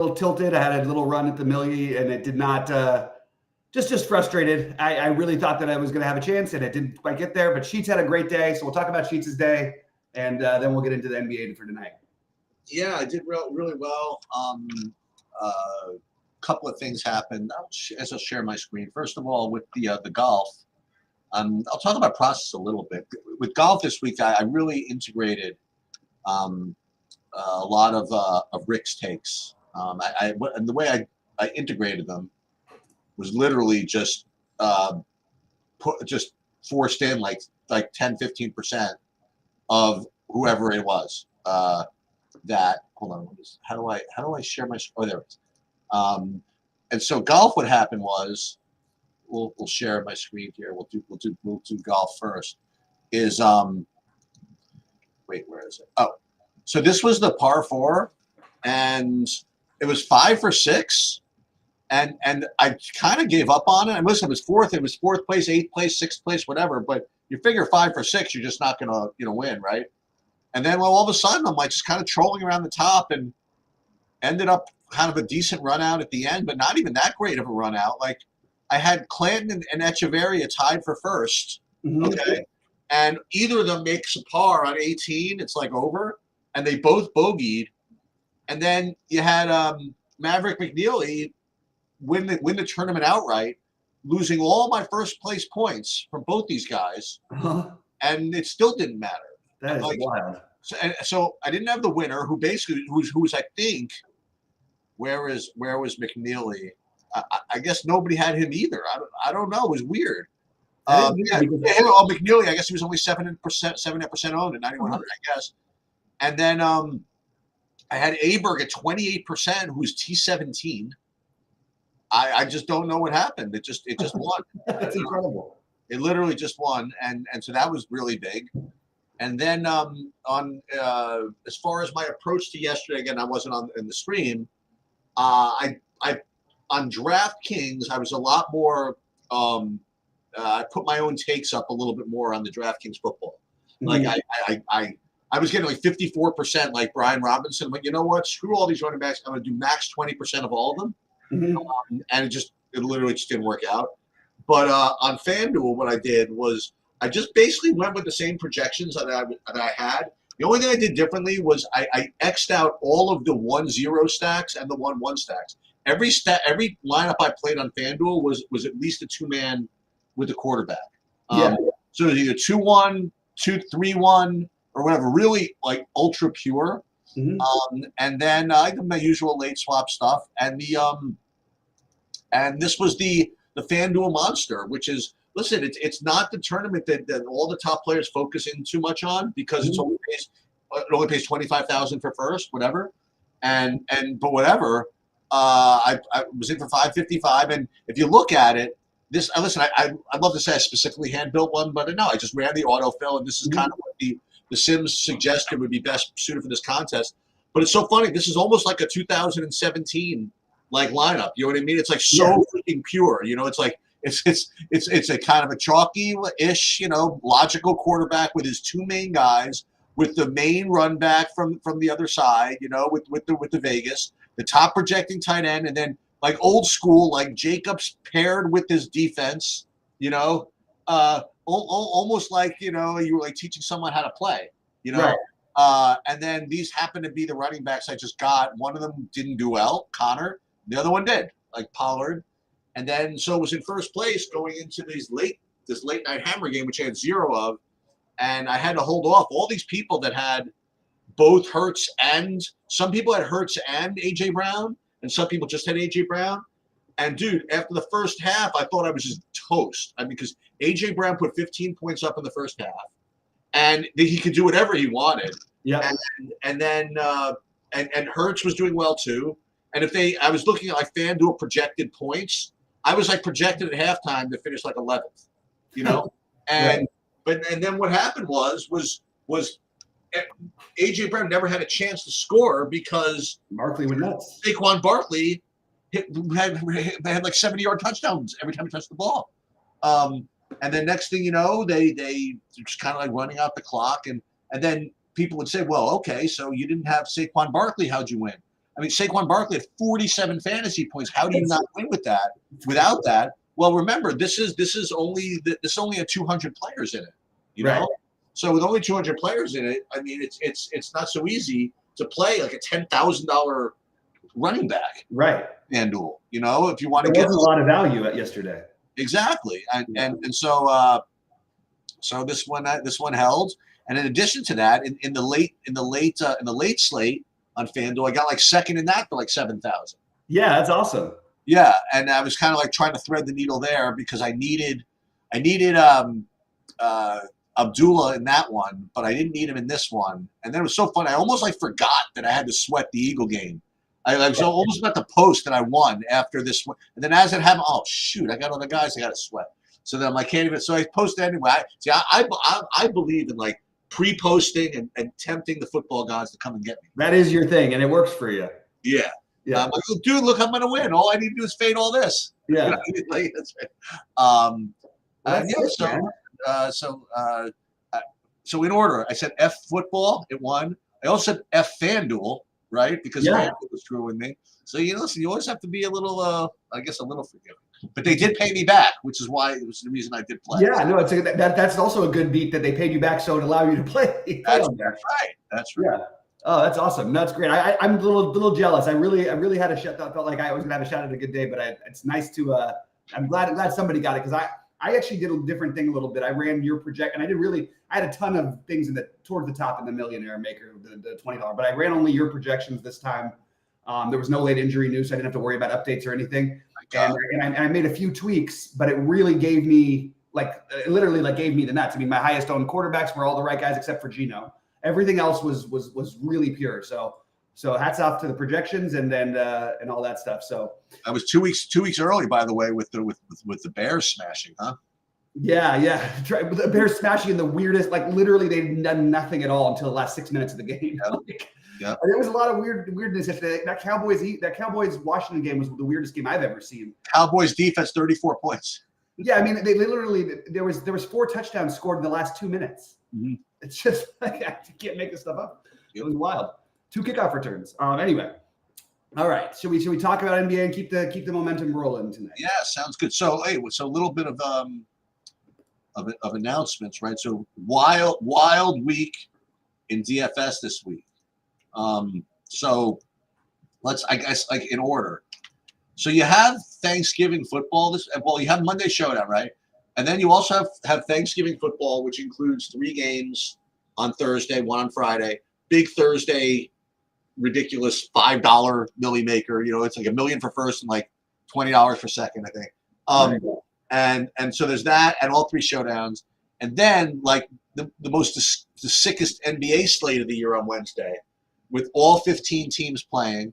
little tilted. I had a little run at the Millie, and it did not. Just frustrated. I really thought that I was going to have a chance, and it didn't quite get there. But Sheets had a great day, so we'll talk about Sheets' day, and then we'll get into the NBA for tonight. Yeah, I did really well. Couple of things happened. I'll share my screen. First of all, with the golf, I'll talk about process a little bit. With golf this week, I really integrated a lot of Rick's takes. And the way I integrated them was literally just forced in like 10-15% of whoever it was. That hold on, how do I share my? Oh, there it is. And so golf, what happened was, we'll share my screen here. We'll do golf first. Is wait, where is it? Oh, so this was the par 4, and it was 5 for 6, and I kind of gave up on it. I must have it was fourth place, 8th place, 6th place, whatever. But you figure 5 for 6, you're just not gonna win, right? And then all of a sudden, I'm like just kind of trolling around the top, and ended up kind of a decent run out at the end, but not even that great of a run out. Like I had Clanton and Echeverria tied for first, okay, and either of them makes a par on 18. It's like over, and they both bogeyed. And then you had Maverick McNeely win the tournament outright, losing all my first place points from both these guys, and it still didn't matter. That is wild. So I didn't have the winner, who was I think, where was McNeely? I guess nobody had him either. I don't know. It was weird. McNeely. I guess he was only 7% owned at 9,100. I guess. And then I had Aberg at 28%, who's T17. I just don't know what happened. It just won. That's incredible. It literally just won, and so that was really big. And then on as far as my approach to yesterday, again, I wasn't in the stream. I on DraftKings, I was a lot more. I put my own takes up a little bit more on the DraftKings football. Like I was getting like 54%, like Brian Robinson. I'm like, you know what? Screw all these running backs. I'm going to do max 20% of all of them. And it literally just didn't work out. But on FanDuel, what I did was I just basically went with the same projections that I had. The only thing I did differently was I X'd out all of the 1-0 stacks and the 1-1 stacks. Every lineup I played on FanDuel was at least a 2-man with the quarterback. So it was either 2-1, 2-3-1, or whatever, really like ultra pure. And then I did my usual late swap stuff, and this was the FanDuel monster, which is, listen, it's not the tournament that all the top players focus in too much on, because it only pays $25,000 for first, whatever, but whatever. I was in for 555, and if you look at it, I'd love to say I specifically hand built one, but no, I just ran the autofill, and this is kind of what the Sims suggested would be best suited for this contest. But it's so funny. This is almost like a 2017 like lineup. You know what I mean? It's like so freaking pure. It's like it's a kind of a chalky-ish, logical quarterback with his 2 main guys, with the main run back from the other side, with the Vegas, the top projecting tight end, and then like old school, like Jacobs paired with his defense, almost like, you were like teaching someone how to play, Right. And then these happen to be the running backs I just got. One of them didn't do well, Connor. The other one did, like Pollard. And then so it was in first place going into this late night hammer game, which I had 0 of. And I had to hold off all these people that had both Hurts, and some people had Hurts and A.J. Brown, and some people just had A.J. Brown. And, dude, after the first half, I thought I was just toast. Because A.J. Brown put 15 points up in the first half, and he could do whatever he wanted. Yeah. And then and Hurts was doing well, too. And I was looking at like FanDuel projected points, I was like projected at halftime to finish like 11th, And then what happened was A.J. Brown never had a chance to score because Barkley went nuts. Saquon Barkley had like 70-yard touchdowns every time he touched the ball. And then next thing you know, they just kind of like running out the clock, and then people would say, well, okay, so you didn't have Saquon Barkley, how'd you win? I mean, Saquon Barkley had 47 fantasy points. How do you not win with that? Without that, well, remember this is only a 200 players in it, you know. Right. So with only 200 players in it, I mean, it's not so easy to play like a $10,000 running back. Right. FanDuel, you know, if you want to There get wasn't a lot of value at yesterday. exactly, and so this one held, and in addition to that, in the late slate on FanDuel, I got like second in that for like 7,000. Yeah, that's awesome. Yeah, and I was kind of like trying to thread the needle there because I needed Abdullah in that one, but I didn't need him in this one. And then it was so fun. I almost like forgot that I had to sweat the Eagle game. I was almost about to post that I won after this one. And then as it happened, oh shoot, I got other guys I got to sweat. So then I'm like, can't even. So I posted anyway. I believe in like pre-posting and tempting the football gods to come and get me. That is your thing, and it works for you. Yeah. Yeah. I'm like, oh, dude, look, I'm gonna win. All I need to do is fade all this. Yeah. You know, like, that's right. That's So in order, I said F football, it won. I also said F FanDuel, right? Because FanDuel was true with me. So listen, you always have to be a little, I guess, a little forgiving. But they did pay me back, which is why it was the reason I did play. Yeah, no, that's also a good beat that they paid you back, so it allowed you to play. That's right. That's right. Yeah. Oh, that's awesome. That's great. I'm a little jealous. I really had a shot. Felt like I was gonna have a shot at a good day, but it's nice to. I'm glad somebody got it because I actually did a different thing a little bit. I ran your project, and I had a ton of things towards the top in the Millionaire Maker, the $20, but I ran only your projections this time. There was no late injury news, so I didn't have to worry about updates or anything. And I made a few tweaks, but it really gave me literally gave me the nuts. I mean, my highest owned quarterbacks were all the right guys except for Geno. Everything else was really pure. So hats off to the projections and all that stuff. So I was 2 weeks early, by the way, with the Bears smashing, huh? Yeah. The Bears smashing in the weirdest, literally they've done nothing at all until the last 6 minutes of the game. Yeah. There was a lot of weirdness yesterday. That Cowboys Washington game was the weirdest game I've ever seen. Cowboys defense 34 points. Yeah, I mean they literally there was 4 touchdowns scored in the last 2 minutes. Mm-hmm. It's just like I can't make this stuff up. It was wild. 2 kickoff returns. Anyway. All right. Should we talk about NBA and keep the momentum rolling tonight? Yeah, sounds good. So a little bit of announcements, right? So wild week in DFS this week. So let's, I guess, in order. So you have Thanksgiving football you have Monday Showdown, right? And then you also have Thanksgiving football, which includes 3 games on Thursday, 1 on Friday. Big Thursday, ridiculous $5 milli maker. It's like $1 million for first and like $20 for second, I think. And so there's that, and all 3 showdowns, and then like the sickest NBA slate of the year on Wednesday, with all 15 teams playing.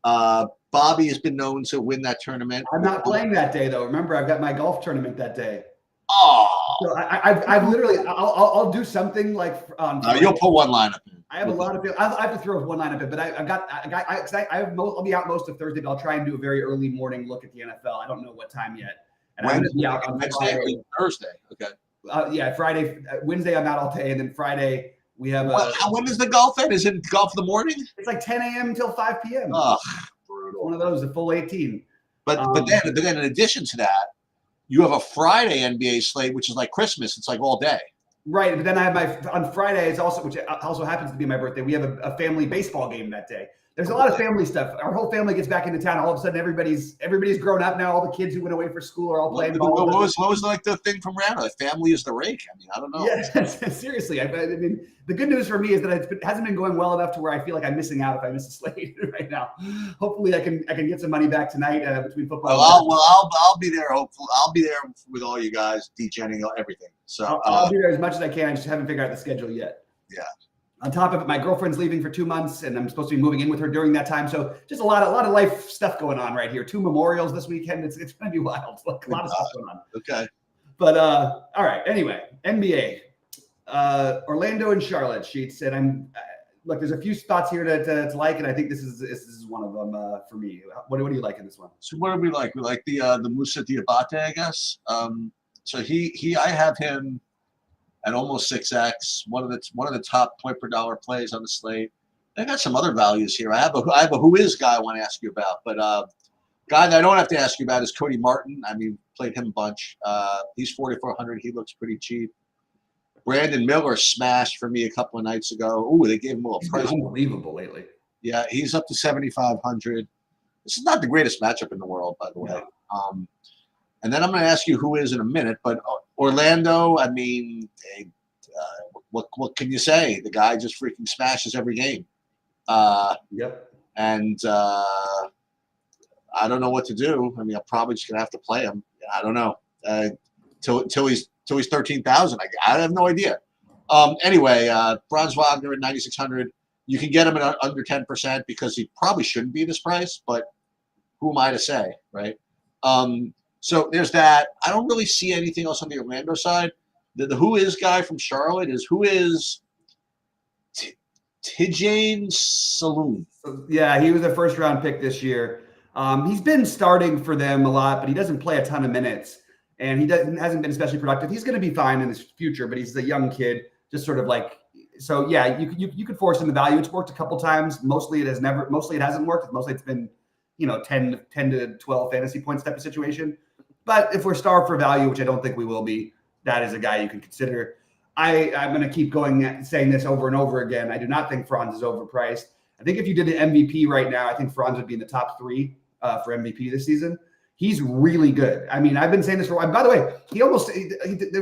Bobby has been known to win that tournament. I'm not playing that day though. Remember, I've got my golf tournament that day. Oh, so I've literally I'll do something like on. You'll put one lineup in. I have a lot of people. I have to throw one lineup in, but I'll be out most of Thursday, but I'll try and do a very early morning look at the NFL. I don't know what time yet. And I'm going to be out on Wednesday or Thursday. Okay. Friday, Wednesday I'm out all day, and then Friday we have. When is the golf end? Is it golf in the morning? It's like 10 a.m. until 5 p.m. Oh, brutal. One of those, a full 18. But then in addition to that, you have a Friday NBA slate, which is like Christmas. It's like all day. Right, but then I have on Friday, which also happens to be my birthday. We have a family baseball game that day. There's a lot of family stuff. Our whole family gets back into town. All of a sudden, everybody's grown up now. All the kids who went away for school are all playing ball. What was like the thing from Rana? The family is the rake. I mean, I don't know. Yeah, seriously. I mean, the good news for me is that it hasn't been going well enough to where I feel like I'm missing out if I miss a slate right now. Hopefully, I can get some money back tonight between football. I'll be there. Hopefully, I'll be there with all you guys, degenning everything. So I'll be there as much as I can. I just haven't figured out the schedule yet. Yeah. On top of it, my girlfriend's leaving for 2 months, and I'm supposed to be moving in with her during that time. So just a lot of life stuff going on right here. 2 memorials this weekend. It's going to be wild. Like a lot of stuff going on. Okay. But all right. Anyway, NBA, Orlando and Charlotte sheets, and I'm look. There's a few spots here to like, and I think this is one of them for me. What do you like in this one? So what do we like? We like the Musa Diabate, I guess. So I have him at almost 6x, one of the top point per dollar plays on the slate. I got some other values here. I have a who is guy I want to ask you about, but guy that I don't have to ask you about is Cody Martin. I mean, played him a bunch. He's 4,400. He looks pretty cheap. Brandon Miller smashed for me a couple of nights ago. Ooh, they gave him a little price. Unbelievable lately. Yeah, he's up to 7,500. This is not the greatest matchup in the world, by the way. And then I'm going to ask you who is in a minute, but Orlando, I mean, what can you say? The guy just freaking smashes every game. Yep. And I don't know what to do. I mean, I'm probably just going to have to play him. I don't know. Till he's 13,000. I have no idea. Anyway, Franz Wagner at 9,600. You can get him at under 10% because he probably shouldn't be this price, but who am I to say, right? So there's that. I don't really see anything else on the Orlando side. The who is guy from Charlotte is who is Tijane Saloon. Yeah, he was a first-round pick this year. He's been starting for them a lot, but he doesn't play a ton of minutes, and hasn't been especially productive. He's going to be fine in his future, but he's a young kid, just sort of like. So yeah, you could force him the value. It's worked a couple times. Mostly it hasn't worked. Mostly it's been 10 to 12 fantasy points type of situation. But if we're starved for value, which I don't think we will be, that is a guy you can consider. I'm going to keep saying this over and over again. I do not think Franz is overpriced. I think if you did the MVP right now, I think Franz would be in the top 3 for MVP this season. He's really good. I mean, I've been saying this for a while. By the way,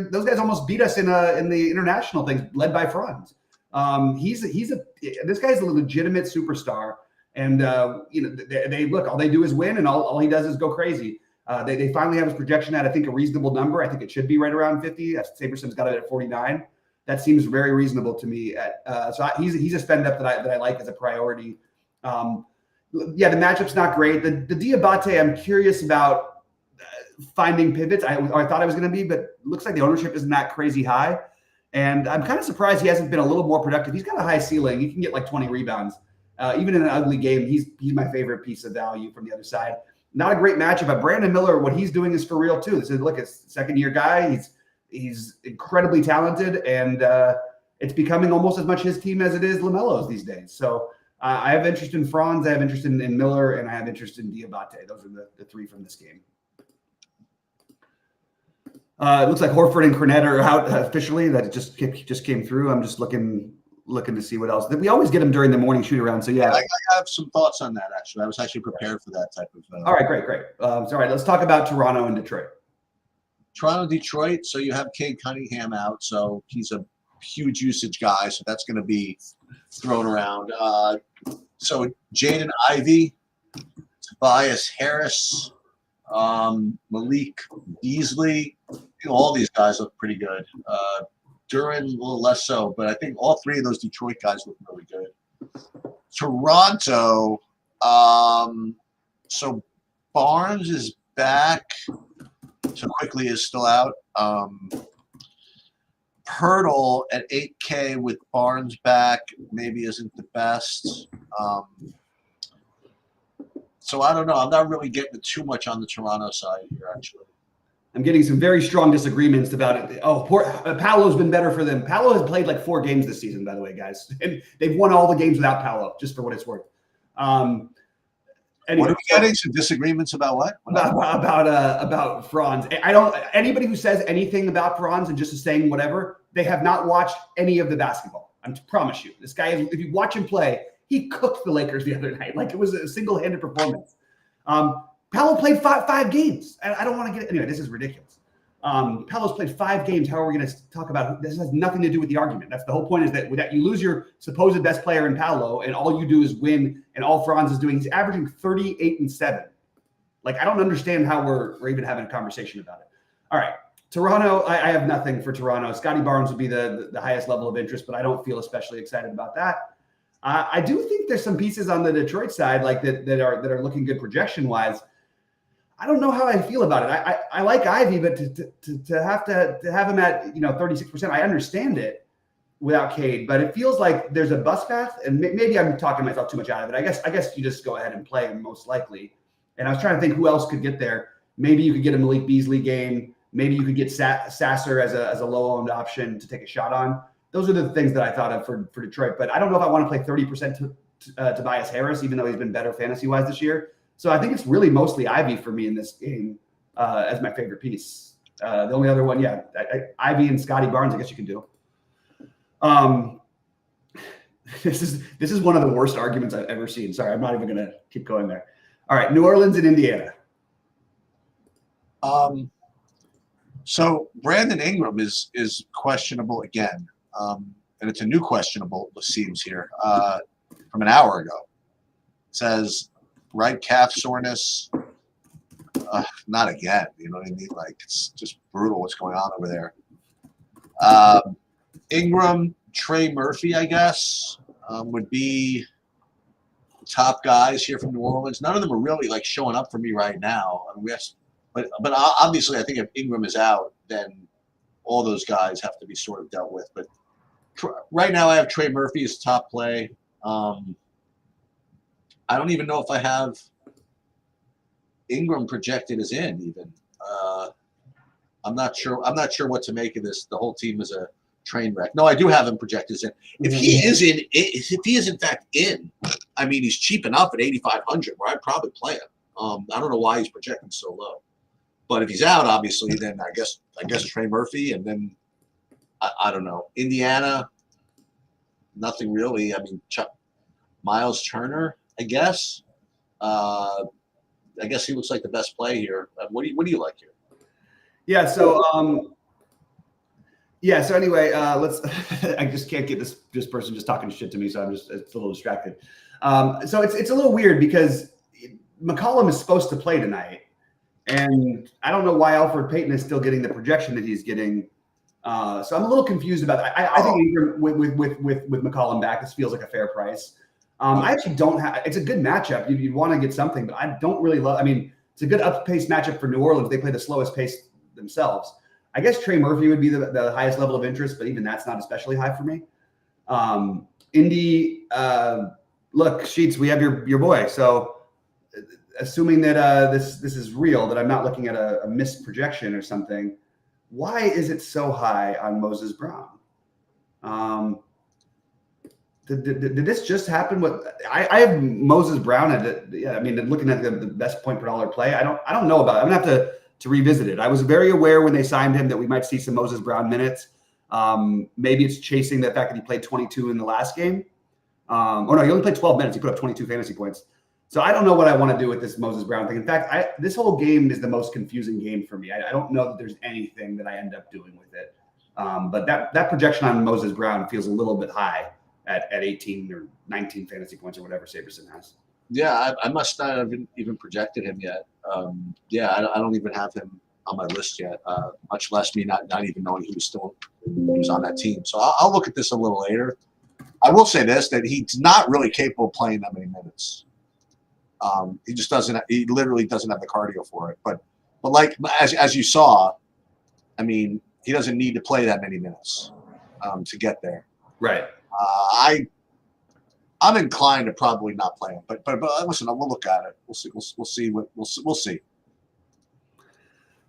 those guys almost beat us in the international things, led by Franz. This guy's a legitimate superstar, and they look. All they do is win, and all he does is go crazy. They finally have his projection at, I think, a reasonable number. I think it should be right around 50. Saberson's got it at 49. That seems very reasonable to me. He's a spend up that I like as a priority. Yeah, the matchup's not great. The Diabate, I'm curious about finding pivots. I thought I was going to be, but looks like the ownership isn't that crazy high. And I'm kind of surprised he hasn't been a little more productive. He's got a high ceiling. He can get like 20 rebounds. Even in an ugly game, he's my favorite piece of value from the other side. Not a great matchup, but Brandon Miller, what he's doing is for real too. This is a second-year guy. He's incredibly talented, and it's becoming almost as much his team as it is LaMelo's these days. So I have interest in Franz, I have interest in Miller, and I have interest in Diabate. Those are the 3 from this game. It looks like Horford and Cornette are out officially. That just came through. I'm just looking to see what else. We always get them during the morning shoot around. So yeah, I have some thoughts on that. Actually, I was actually prepared for that type of. All right, great. All right, let's talk about Toronto and Detroit. Toronto, Detroit. So you have Cade Cunningham out. So he's a huge usage guy. So that's going to be thrown around. So Jaden Ivey, Tobias Harris, Malik Beasley. All these guys look pretty good. Duran a little less so, but I think all 3 of those Detroit guys look really good. Toronto, so Barnes is back. So Quickly is still out. Pirtle at 8K with Barnes back maybe isn't the best. So I don't know. I'm not really getting too much on the Toronto side here, actually. I'm getting some very strong disagreements about it. Oh, Paolo's been better for them. Paolo has played like 4 games this season, by the way, guys. And they've won all the games without Paolo, just for what it's worth. Anyway, what are we getting? Some disagreements about what? About Franz. Anybody who says anything about Franz and just is saying whatever, they have not watched any of the basketball. I promise you. This guy, if you watch him play, he cooked the Lakers the other night. Like it was a single-handed performance. Paolo played five games. I don't want to get anyway. This is ridiculous. Paolo's played 5 games. How are we going to talk about this? Has nothing to do with the argument. That's the whole point. Is that you lose your supposed best player in Paolo, and all you do is win. And all Franz is doing, he's averaging 38 and 7. Like I don't understand how we're even having a conversation about it. All right, Toronto. I have nothing for Toronto. Scotty Barnes would be the highest level of interest, but I don't feel especially excited about that. I do think there's some pieces on the Detroit side like that are looking good projection wise. I don't know how I feel about it. I like Ivy, but to have him at 36%, I understand it without Cade, but it feels like there's a bus path, and maybe I'm talking myself too much out of it. I guess you just go ahead and play him most likely. And I was trying to think who else could get there. Maybe you could get a Malik Beasley game. Maybe you could get Sasser as a low-owned option to take a shot on. Those are the things that I thought of for Detroit. But I don't know if I want to play 30% Tobias Harris, even though he's been better fantasy-wise this year. So I think it's really mostly Ivy for me in this game as my favorite piece. The only other one, Ivy and Scotty Barnes, I guess you can do. This is one of the worst arguments I've ever seen. Sorry, I'm not even going to keep going there. All right, New Orleans and Indiana. So Brandon Ingram is questionable again, and it's a new questionable. It seems here from an hour ago. It says right calf soreness. Not again. You know what I mean? Like, it's just brutal what's going on over there. Ingram, Trey Murphy, I guess, would be top guys here from New Orleans. None of them are really like showing up for me right now. I mean, but obviously, I think if Ingram is out, then all those guys have to be sort of dealt with. But right now, I have Trey Murphy as top play. I don't even know if I have Ingram projected as in even. I'm not sure what to make of this. The whole team is a train wreck. No, I do have him projected as in. If he is in fact in, I mean, he's cheap enough at 8,500 where I'd probably play him. I don't know why he's projected so low. But if he's out, obviously, then I guess Trey Murphy, and then I don't know. Indiana, nothing really. I mean, Miles Turner, I guess. I guess he looks like the best play here. What do you like here? Yeah. So So anyway, let's. I just can't get this person just talking shit to me, so it's a little distracted. So it's a little weird because McCollum is supposed to play tonight, and I don't know why Alfred Payton is still getting the projection that he's getting. So I'm a little confused about that. I think with McCollum back, this feels like a fair price. I actually don't have. It's a good matchup. You'd want to get something, but I don't really love. I mean, it's a good up-paced matchup for New Orleans. They play the slowest pace themselves. I guess Trey Murphy would be the highest level of interest, but even that's not especially high for me. Indy, look, Sheets, we have your boy. So assuming that this is real, that I'm not looking at a missed projection or something, why is it so high on Moses Brown? Did this just happen? I have Moses Brown at it. Yeah, I mean, looking at the best point per dollar play, I don't know about it. I'm gonna have to revisit it. I was very aware when they signed him that we might see some Moses Brown minutes. Maybe it's chasing the fact that he played 22 in the last game. No, he only played 12 minutes. He put up 22 fantasy points. So I don't know what I want to do with this Moses Brown thing. In fact, this whole game is the most confusing game for me. I don't know that there's anything that I end up doing with it. But that projection on Moses Brown feels a little bit high at 18 or 19 fantasy points or whatever Saberson has. Yeah, I must not have even projected him yet. I don't even have him on my list yet, much less me not even knowing he was on that team. So I'll look at this a little later. I will say this, that he's not really capable of playing that many minutes. He just doesn't. He literally doesn't have the cardio for it. But like as you saw, I mean, he doesn't need to play that many minutes to get there. Right. I'm inclined to probably not play him, but listen, we'll look at it. We'll see.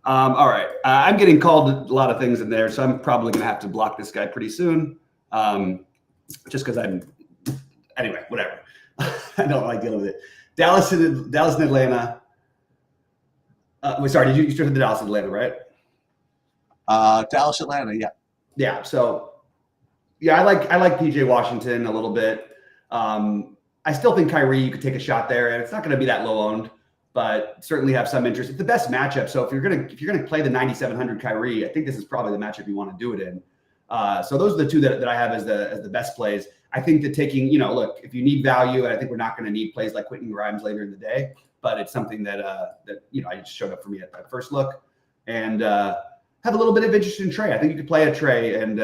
All right. I'm getting called a lot of things in there, so I'm probably going to have to block this guy pretty soon. Just because anyway, whatever. I don't like dealing with it. Dallas and Atlanta. Sorry, you started the Dallas and Atlanta, right? Dallas, Atlanta, yeah. Yeah. So, yeah, I like PJ Washington a little bit. I still think Kyrie, you could take a shot there, and it's not going to be that low owned, but certainly have some interest. It's the best matchup. So if you're gonna play the 9,700 Kyrie, I think this is probably the matchup you want to do it in. So those are the two that I have as the best plays. I think that taking, look, if you need value, and I think we're not going to need plays like Quentin Grimes later in the day, but it's something that I just showed up for me at first look, and have a little bit of interest in Trey. I think you could play a Trey and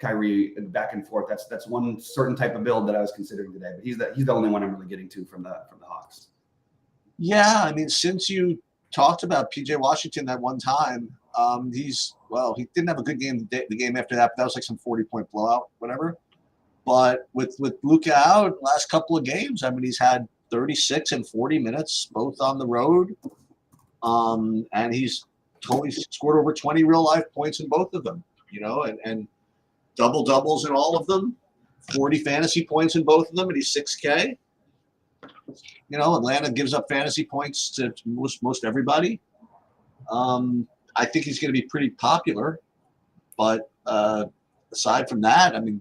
Kyrie back and forth. That's one certain type of build that I was considering today, but he's the only one I'm really getting to from the Hawks. Yeah, I mean, since you talked about PJ Washington that one time, he didn't have a good game the game after that, but that was like some 40-point blowout, whatever. But with Luka out last couple of games, I mean, he's had 36 and 40 minutes both on the road, and he's totally scored over 20 real life points in both of them, and double doubles in all of them, 40 fantasy points in both of them, and he's 6K. You know, Atlanta gives up fantasy points to most everybody. I think he's going to be pretty popular, but aside from that, I mean,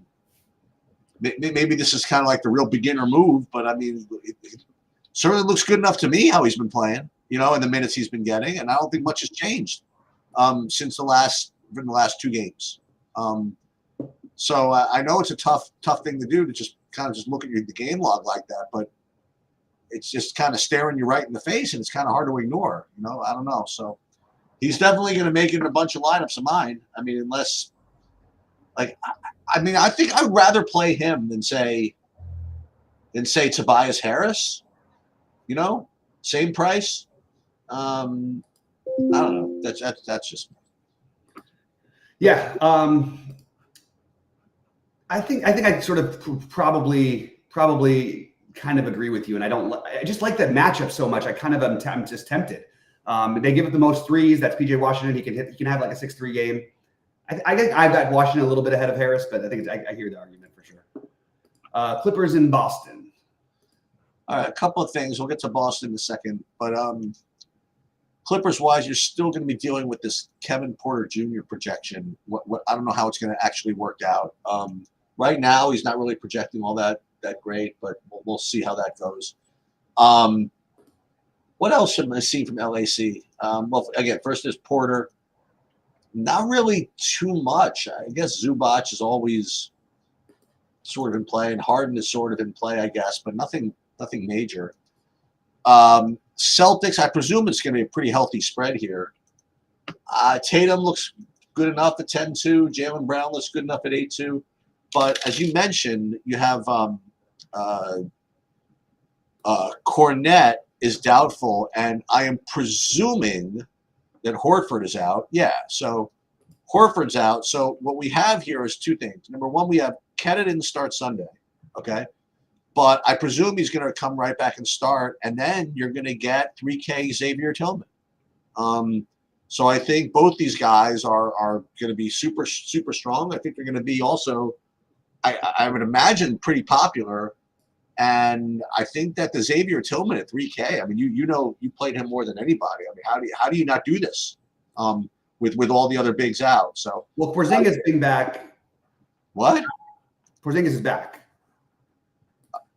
maybe this is kind of like the real beginner move, but I mean, it certainly looks good enough to me how he's been playing, you know, in the minutes he's been getting, and I don't think much has changed since the last 2 games. So I know it's a tough thing to do to just kind of just look at the game log like that, but it's just kind of staring you right in the face, and it's kind of hard to ignore. You know, I don't know. So he's definitely going to make it in a bunch of lineups of mine. I mean, unless, like, I mean, I think I'd rather play him than say Tobias Harris. You know, same price. I don't know. That's just me. Yeah. I think I sort of probably kind of agree with you, and I just like that matchup so much. I kind of I'm just tempted. They give it the most threes. That's PJ Washington. He can have like a 6-3 game. I think I've got Washington a little bit ahead of Harris, but I think I hear the argument for sure. Clippers in Boston. All right, a couple of things. We'll get to Boston in a second, but Clippers wise, you're still going to be dealing with this Kevin Porter Jr. projection. What I don't know how it's going to actually work out. Right now, he's not really projecting all that great, but we'll see how that goes. What else am I seeing from LAC? Well, again, first is Porter. Not really too much. I guess Zubac is always sort of in play, and Harden is sort of in play, I guess, but nothing major. Celtics, I presume it's going to be a pretty healthy spread here. Tatum looks good enough at 10-2. Jaylen Brown looks good enough at 8-2. But as you mentioned, you have Cornette is doubtful, and I am presuming that Horford is out. Yeah, so Horford's out. So what we have here is 2 things. Number one, we have Ketta didn't start Sunday, okay? But I presume he's going to come right back and start, and then you're going to get 3K Xavier Tillman. So I think both these guys are going to be super, super strong. I think they're going to be also, I would imagine, pretty popular. And I think that the Xavier Tillman at 3K, I mean, you know, you played him more than anybody. I mean, how do you not do this with all the other bigs out? So well, Porzingis being back. What? Porzingis is back.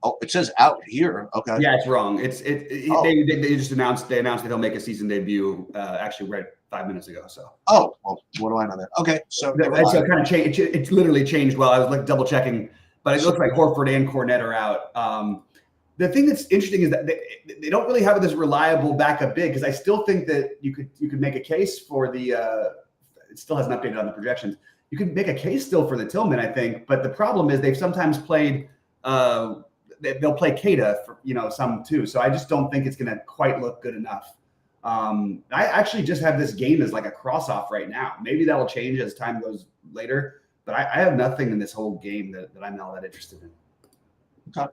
Oh, it says out here. Okay. Yeah, it's wrong. They just announced that he'll make a season debut actually right 5 minutes ago. So. Oh, well, what do I know then? Okay, so it kind of changed. It's literally changed while I was like double checking, but it looks like Horford and Cornette are out. The thing that's interesting is that they don't really have this reliable backup big, because I still think that you could make a case for the. It still hasn't updated on the projections. You could make a case still for the Tillman, I think, but the problem is they've sometimes played. They'll play Keita for some too, so I just don't think it's going to quite look good enough. I actually just have this game as like a cross off right now. Maybe that'll change as time goes later, but I have nothing in this whole game that I'm all that interested in. Okay.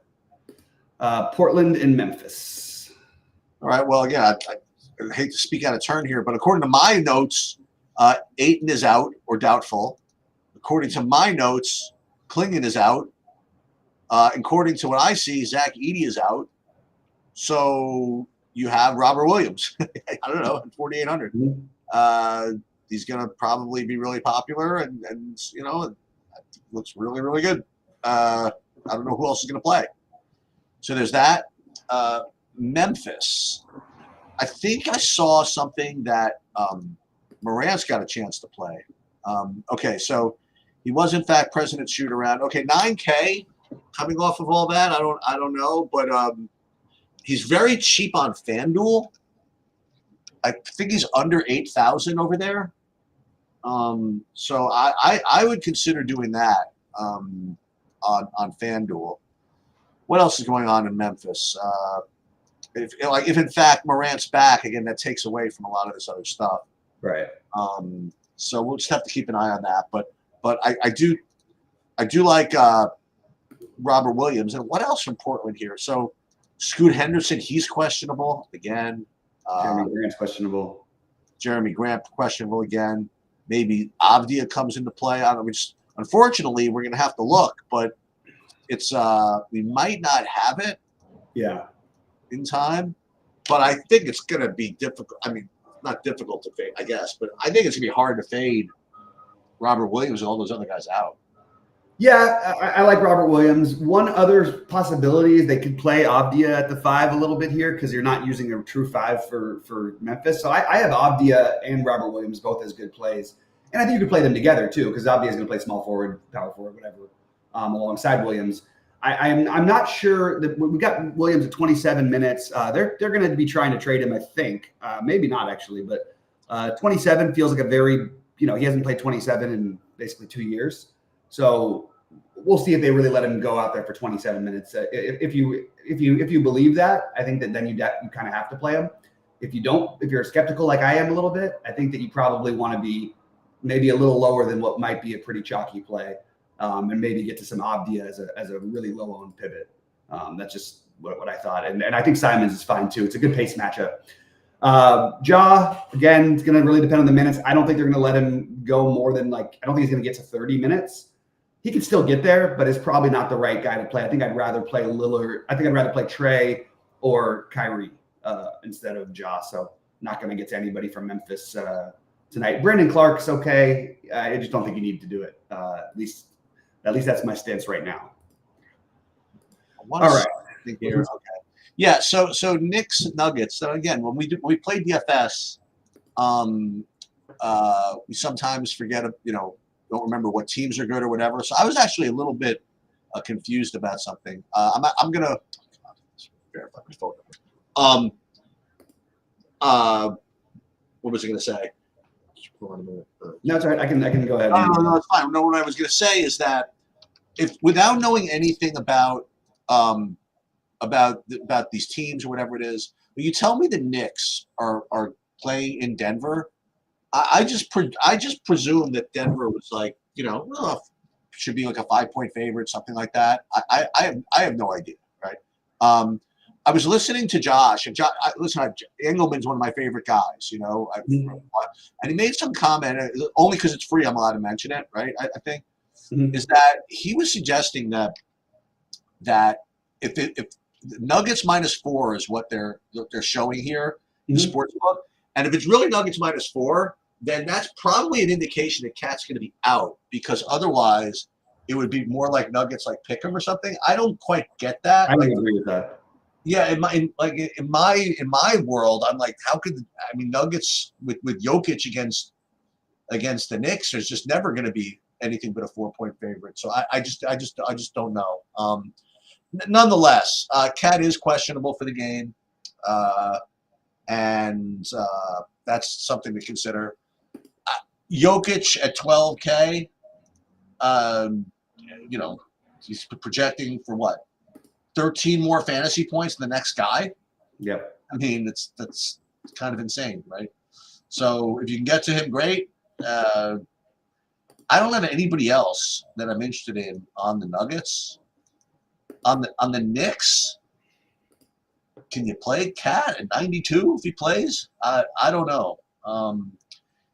Portland and Memphis. All right. Well, again, I hate to speak out of turn here, but according to my notes, Ayton is out or doubtful. According to my notes, Klingon is out. According to what I see, Zach Edey is out. So you have Robert Williams. I don't know, at 4,800. He's going to probably be really popular, and looks really, really good. I don't know who else is going to play. So there's that. Memphis. I think I saw something that Morant's got a chance to play. Okay, so he was in fact president shoot around. Okay, 9K. Coming off of all that, I don't know, but he's very cheap on FanDuel. I think he's under 8,000 over there. So I would consider doing that on FanDuel. What else is going on in Memphis? If in fact Morant's back again, that takes away from a lot of this other stuff. Right. So we'll just have to keep an eye on that. But I do like. Robert Williams. And what else from Portland here? So Scoot Henderson, he's questionable again. Jeremy Grant's questionable. Jeremy Grant questionable again. Maybe Avdia comes into play. I don't know. Unfortunately, we're going to have to look, but it's we might not have it. Yeah. in time, but I think it's going to be difficult. I mean, not difficult to fade, I guess, but I think it's going to be hard to fade Robert Williams and all those other guys out. Yeah, I like Robert Williams. One other possibility is they could play Avdia at the 5 a little bit here because you're not using a true 5 for Memphis. So I have Avdia and Robert Williams both as good plays. And I think you could play them together too because Avdia is going to play small forward, power forward, whatever, alongside Williams. I'm not sure that we got Williams at 27 minutes. They're going to be trying to trade him, I think. Maybe not actually, but 27 feels like a very, he hasn't played 27 in basically 2 years. So we'll see if they really let him go out there for 27 minutes. If you believe that, I think that then you kind of have to play him. If you don't, if you're skeptical like I am a little bit, I think that you probably want to be maybe a little lower than what might be a pretty chalky play, and maybe get to some Avdia as a really low owned pivot. That's just what I thought, and I think Simons is fine too. It's a good pace matchup. Ja, again, it's going to really depend on the minutes. I don't think they're going to let him go more than I don't think he's going to get to 30 minutes. He can still get there, but it's probably not the right guy to play. I think I'd rather play Lillard. I think I'd rather play Trey or Kyrie instead of Ja. So not going to get to anybody from Memphis tonight. Brandon Clark's okay. I just don't think you need to do it. At least that's my stance right now. All right. Here. Okay. Yeah. So Knicks Nuggets. So again, when we play DFS, we sometimes forget, don't remember what teams are good or whatever. So I was actually a little bit confused about something. I'm gonna verify my phone number. What was I gonna say? No, it's all right. I can go ahead. No, it's fine. No, what I was gonna say is that if without knowing anything about these teams or whatever it is, when you tell me the Knicks are playing in Denver, I just presume that Denver was should be like a 5-point favorite, something like that. I have no idea, right? I was listening to Josh, and Engelman's one of my favorite guys, and he made some comment, only because it's free, I'm allowed to mention it, right? I think is that he was suggesting that if Nuggets -4 is what they're showing here in the sportsbook, and if it's really Nuggets -4, then that's probably an indication that Cat's going to be out, because otherwise it would be more like Nuggets pick 'em or something. I don't quite get that. I don't agree with that. Yeah, in my world, I'm like, how could Nuggets with Jokic against the Knicks, there's just never going to be anything but a 4-point favorite. So I just don't know. Nonetheless, Cat is questionable for the game, and that's something to consider. Jokic at 12K, he's projecting for what? 13 more fantasy points than the next guy. Yep. That's kind of insane, right? So if you can get to him, great. I don't have anybody else that I'm interested in on the Nuggets. On the Knicks, can you play Cat at 92 if he plays? I don't know.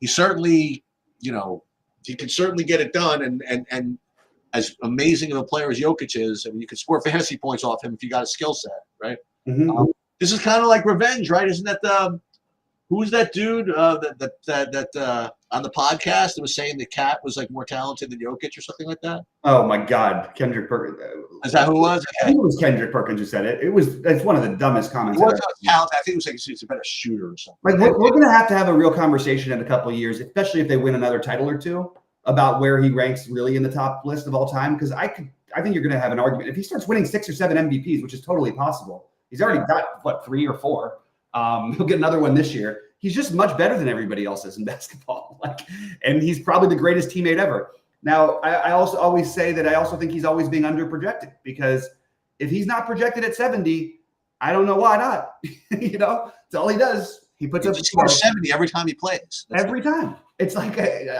He certainly, he can certainly get it done, and as amazing of a player as Jokic is, you can score fantasy points off him if you got a skill set, right? Mm-hmm. This is kind of like revenge, right? Isn't that who's that dude that on the podcast that was saying that Cat was more talented than Jokic or something like that? Oh my God, Kendrick Perkins. Is that who it was? I think it was Kendrick Perkins who said it. It's one of the dumbest comments. He wasn't talented. I think it was he's a better shooter or something. We're going to have a real conversation in a couple of years, especially if they win another title or two, about where he ranks really in the top list of all time. Because I think you're going to have an argument if he starts winning 6 or 7 MVPs, which is totally possible. He's already got 3 or 4. He'll get another one this year. He's just much better than everybody else is in basketball. And he's probably the greatest teammate ever. Now, I also always say that I also think he's always being underprojected, because if he's not projected at 70, I don't know why not. It's all he does. He puts up 70 every time he plays. Every time. It's I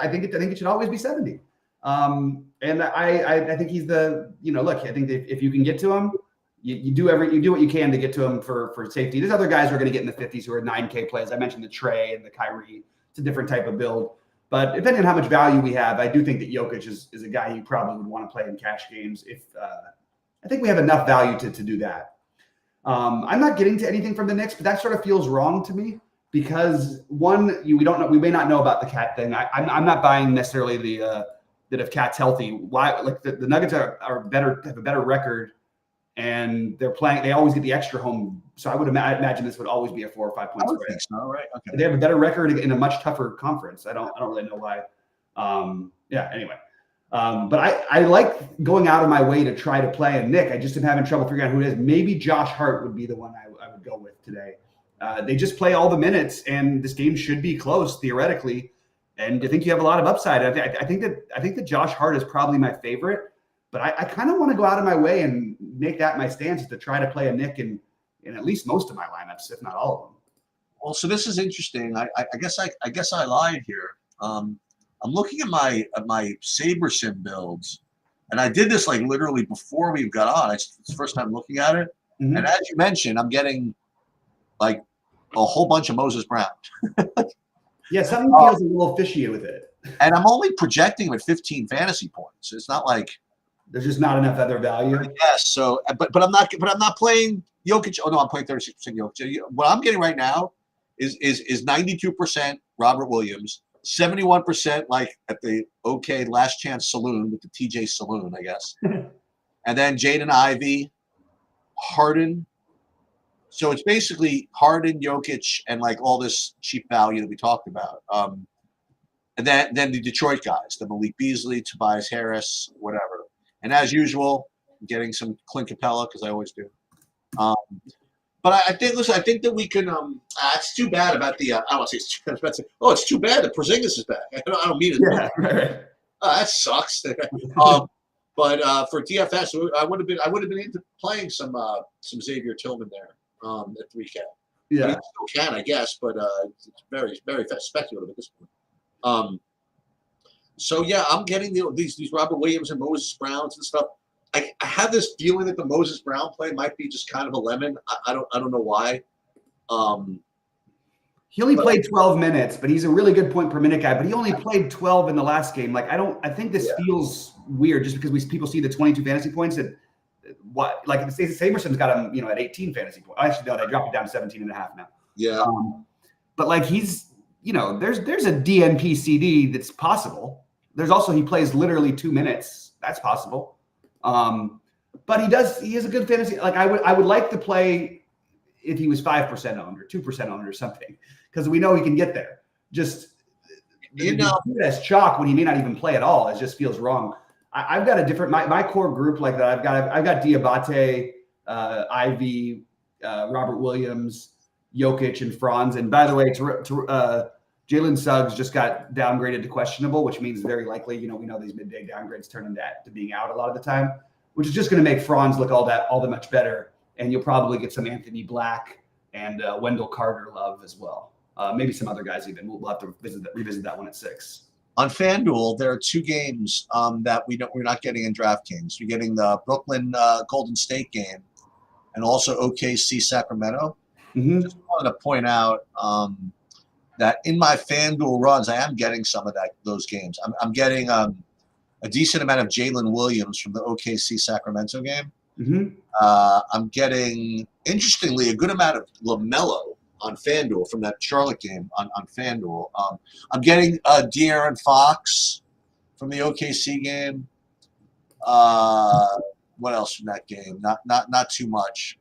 think it should always be 70. And I think he's the, look, I think if you can get to him, you do what you can to get to him for safety. There's other guys who are going to get in the 50s who are 9K plays. I mentioned the Trey and the Kyrie. It's a different type of build. But depending on how much value we have, I do think that Jokic is a guy you probably would want to play in cash games. I think we have enough value to do that. I'm not getting to anything from the Knicks, but that sort of feels wrong to me because one, we don't know, we may not know about the Cat thing. I'm not buying necessarily that if Cat's healthy, why like the Nuggets are better, have a better record, and they're playing. They always get the extra home, so I would imagine this would always be a 4 or 5 point I would spread. think so, right? Okay. They have a better record in a much tougher conference. I don't really know why. Yeah. Anyway. But I like going out of my way to try to play a Nick. I just am having trouble figuring out who it is. Maybe Josh Hart would be the one I would go with today. They just play all the minutes, and this game should be close theoretically. And I think you have a lot of upside. I think that Josh Hart is probably my favorite. But I kind of want to go out of my way and make that my stance to try to play a Nick in at least most of my lineups, if not all of them. Well, so this is interesting. I guess I lied here. I'm looking at my SaberSim builds, and I did this like literally before we got on. It's the first time looking at it, and as you mentioned, I'm getting like a whole bunch of Moses Brown. Yeah, something feels a little fishy with it. And I'm only projecting him at 15 fantasy points. It's not like there's just not enough other value. Yes. So, but I'm not playing Jokic. Oh no, I'm playing 36% Jokic. What I'm getting right now is 92% Robert Williams. 71% like at the OK Last Chance Saloon with the TJ Saloon, I guess. And then Jaden Ivey, Harden. So it's basically Harden, Jokic, and like all this cheap value that we talked about. And then the Detroit guys, the Malik Beasley, Tobias Harris, whatever. And as usual, I'm getting some Clint Capella because I always do. But I think that we can. It's too bad about the. I don't want to say it's too bad. It's too bad that Porzingis is back. I don't mean it. Yeah, right. That sucks. But for DFS, I would have been into playing some Xavier Tillman there at 3K. Yeah, I mean, still can, I guess, but it's very very speculative at this point. So yeah, I'm getting these Robert Williams and Moses Browns and stuff. I have this feeling that the Moses Brown play might be just kind of a lemon. I don't know why. He only played 12 minutes, but he's a really good point per minute guy. But he only played 12 in the last game. Like I think this feels weird just because people see the 22 fantasy points. That like Saberson's got him, at 18 fantasy points. Actually, no, they dropped it down to 17 and a half now. Yeah. But like there's a DNP CD that's possible. There's also he plays literally 2 minutes. That's possible. But he has a good fantasy. Like I would like to play if he was 5% owned or 2% owned or something, because we know he can get there. Just as chalk when he may not even play at all. It just feels wrong. I've got a different my core group like that. I've got Diabate, Ivy, Robert Williams, Jokic, and Franz. And by the way, Jalen Suggs just got downgraded to questionable, which means very likely, we know these midday downgrades turn into being out a lot of the time, which is just going to make Franz look all that much better. And you'll probably get some Anthony Black and Wendell Carter love as well. Maybe some other guys even. We'll have to revisit that one at 6. On FanDuel, there are 2 games that we're not getting in DraftKings. We're getting the Brooklyn Golden State game and also OKC Sacramento. Just wanted to point out that in my FanDuel runs, I am getting some of those games. I'm getting a decent amount of Jalen Williams from the OKC Sacramento game. I'm getting, interestingly, a good amount of LaMelo on FanDuel from that Charlotte game on FanDuel. I'm getting De'Aaron Fox from the OKC game. What else from that game? Not too much.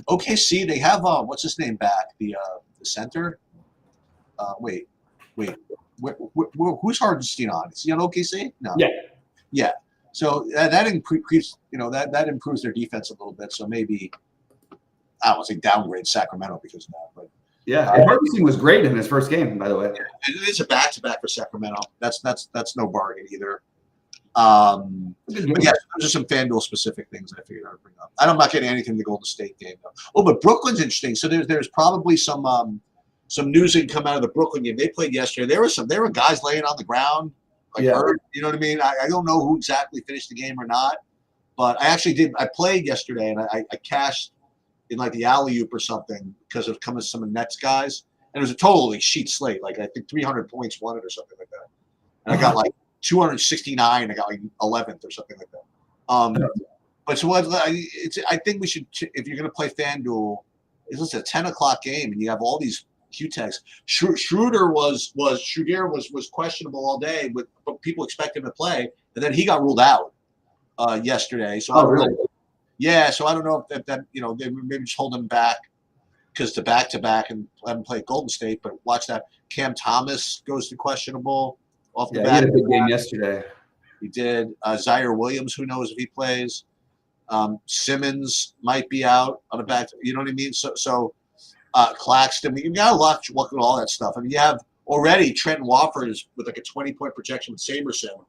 OKC, they have what's his name back? The center. Wait. Who's Hardenstein on? Is he on OKC? No. Yeah. So that improves, that improves their defense a little bit. So maybe I don't want to say downgrade Sacramento because of that, but yeah, and Hardenstein was great in his first game, by the way. It is a back-to-back for Sacramento. That's no bargain either. But yeah, those are some FanDuel specific things I figured I would bring up. I'm not getting anything in the Golden State game though. Oh, but Brooklyn's interesting. So there's probably some news that can come out of the Brooklyn game. They played yesterday. There were guys laying on the ground, hurt. You know what I mean? I don't know who exactly finished the game or not, but I actually did. I played yesterday and I cashed in like the alley-oop or something because of coming some of Nets guys, and it was a totally sheet slate. Like I think 300 points won it or something like that, and I got like 269. I got like 11th or something like that. But so what? I think we should, if you're going to play FanDuel, it's a 10 o'clock game, and you have all these Q tags. Schroeder was questionable all day, but people expect him to play, and then he got ruled out yesterday. So really? Yeah. So I don't know if that they maybe just hold him back because the back-to-back and let him play Golden State. But watch that. Cam Thomas goes to questionable off the Yeah, back. he had a big game yesterday. He did. Zaire Williams, who knows if he plays. Simmons might be out on the back. You know what I mean? So Claxton. You got a lot to look at all that stuff. I mean, you have already Trenton Wofford is with like a 20-point projection with Samerson.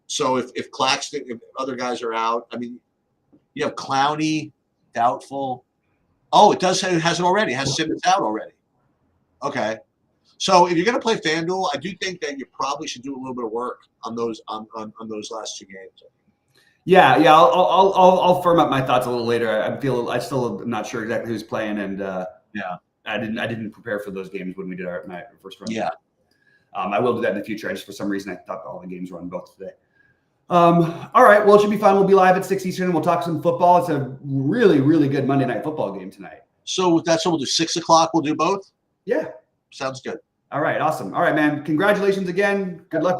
So if Claxton, if other guys are out, I mean, you have Clowney, doubtful. Oh, it has it already. It has Simmons out already. Okay. So if you're going to play FanDuel, I do think that you probably should do a little bit of work on those on those last two games. Yeah. I'll firm up my thoughts a little later. I still am not sure exactly who's playing, and Yeah. I didn't prepare for those games when we did my first run. Yeah. I will do that in the future. I just for some reason I thought all the games were on both today. All right. Well, it should be fun. We'll be live at 6 Eastern, and we'll talk some football. It's a really, really good Monday Night Football game tonight. So that's what we'll do. 6 o'clock. We'll do both. Yeah. Sounds good. All right. Awesome. All right, man. Congratulations again. Good luck.